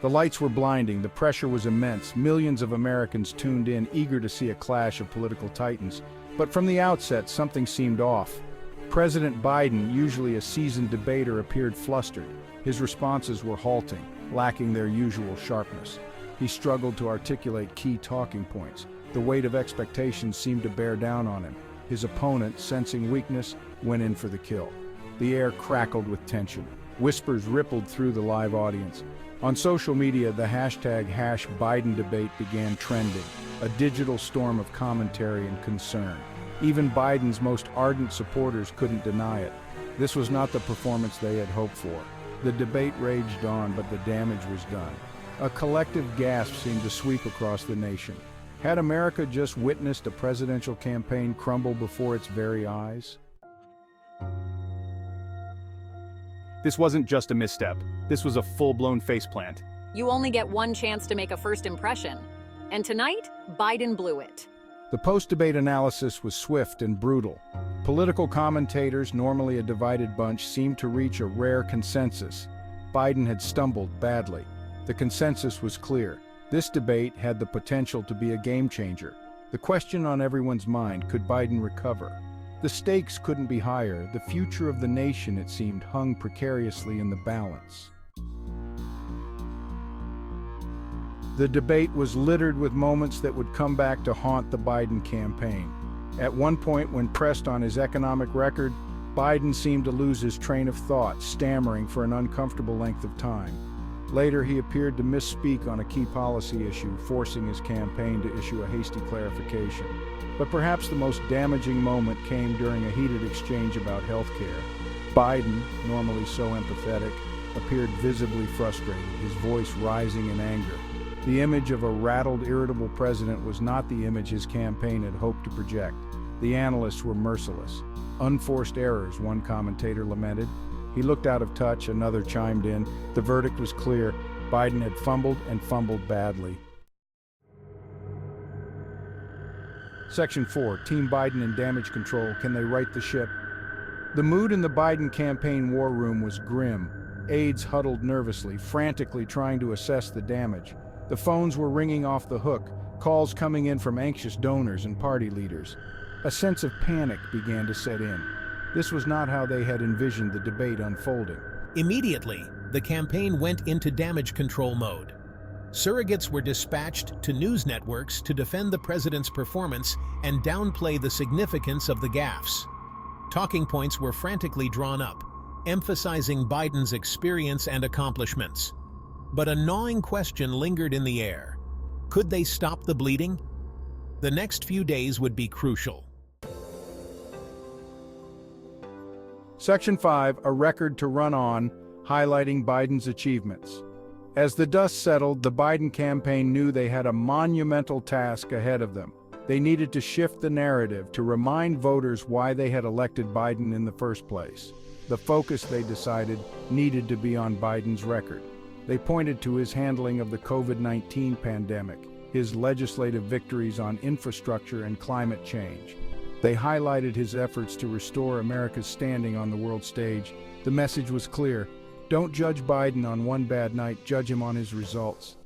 The lights were blinding, the pressure was immense, millions of Americans tuned in, eager to see a clash of political titans. But from the outset, something seemed off. President Biden, usually a seasoned debater, appeared flustered. His responses were halting, lacking their usual sharpness. He struggled to articulate key talking points. The weight of expectations seemed to bear down on him. His opponent, sensing weakness, went in for the kill. The air crackled with tension. Whispers rippled through the live audience. On social media, the hashtag #BidenDebate began trending, a digital storm of commentary and concern. Even Biden's most ardent supporters couldn't deny it. This was not the performance they had hoped for. The debate raged on, but the damage was done. A collective gasp seemed to sweep across the nation. Had America just witnessed a presidential campaign crumble before its very eyes? This wasn't just a misstep. This was a full-blown faceplant. You only get one chance to make a first impression. And tonight, Biden blew it. The post-debate analysis was swift and brutal. Political commentators, normally a divided bunch, seemed to reach a rare consensus. Biden had stumbled badly. The consensus was clear. This debate had the potential to be a game-changer. The question on everyone's mind: could Biden recover? The stakes couldn't be higher. The future of the nation, it seemed, hung precariously in the balance. The debate was littered with moments that would come back to haunt the Biden campaign. At one point, when pressed on his economic record, Biden seemed to lose his train of thought, stammering for an uncomfortable length of time. Later, he appeared to misspeak on a key policy issue, forcing his campaign to issue a hasty clarification. But perhaps the most damaging moment came during a heated exchange about health care. Biden, normally so empathetic, appeared visibly frustrated, his voice rising in anger. The image of a rattled, irritable president was not the image his campaign had hoped to project. The analysts were merciless. Unforced errors, one commentator lamented. He looked out of touch, another chimed in. The verdict was clear. Biden had fumbled and fumbled badly. Section 4, Team Biden and Damage Control, can they right the ship? The mood in the Biden campaign war room was grim. Aides huddled nervously, frantically trying to assess the damage. The phones were ringing off the hook, calls coming in from anxious donors and party leaders. A sense of panic began to set in. This was not how they had envisioned the debate unfolding. Immediately, the campaign went into damage control mode. Surrogates were dispatched to news networks to defend the president's performance and downplay the significance of the gaffes. Talking points were frantically drawn up, emphasizing Biden's experience and accomplishments. But a gnawing question lingered in the air. Could they stop the bleeding? The next few days would be crucial. Section 5, a record to run on, highlighting Biden's achievements. As the dust settled, the Biden campaign knew they had a monumental task ahead of them. They needed to shift the narrative, to remind voters why they had elected Biden in the first place. The focus, they decided, needed to be on Biden's record. They pointed to his handling of the COVID-19 pandemic, his legislative victories on infrastructure and climate change. They highlighted his efforts to restore America's standing on the world stage. The message was clear. Don't judge Biden on one bad night, judge him on his results.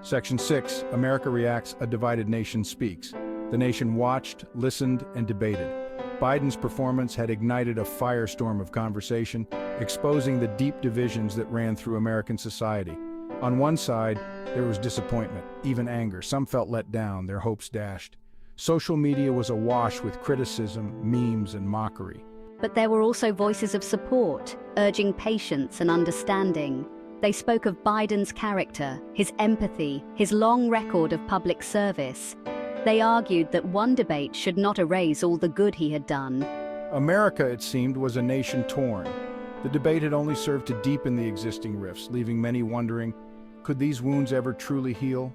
Section 6, America Reacts, a Divided Nation Speaks. The nation watched, listened, and debated. Biden's performance had ignited a firestorm of conversation, exposing the deep divisions that ran through American society. On one side, there was disappointment, even anger. Some felt let down, their hopes dashed. Social media was awash with criticism, memes, and mockery. But there were also voices of support, urging patience and understanding. They spoke of Biden's character, his empathy, his long record of public service. They argued that one debate should not erase all the good he had done. America, it seemed, was a nation torn. The debate had only served to deepen the existing rifts, leaving many wondering, could these wounds ever truly heal?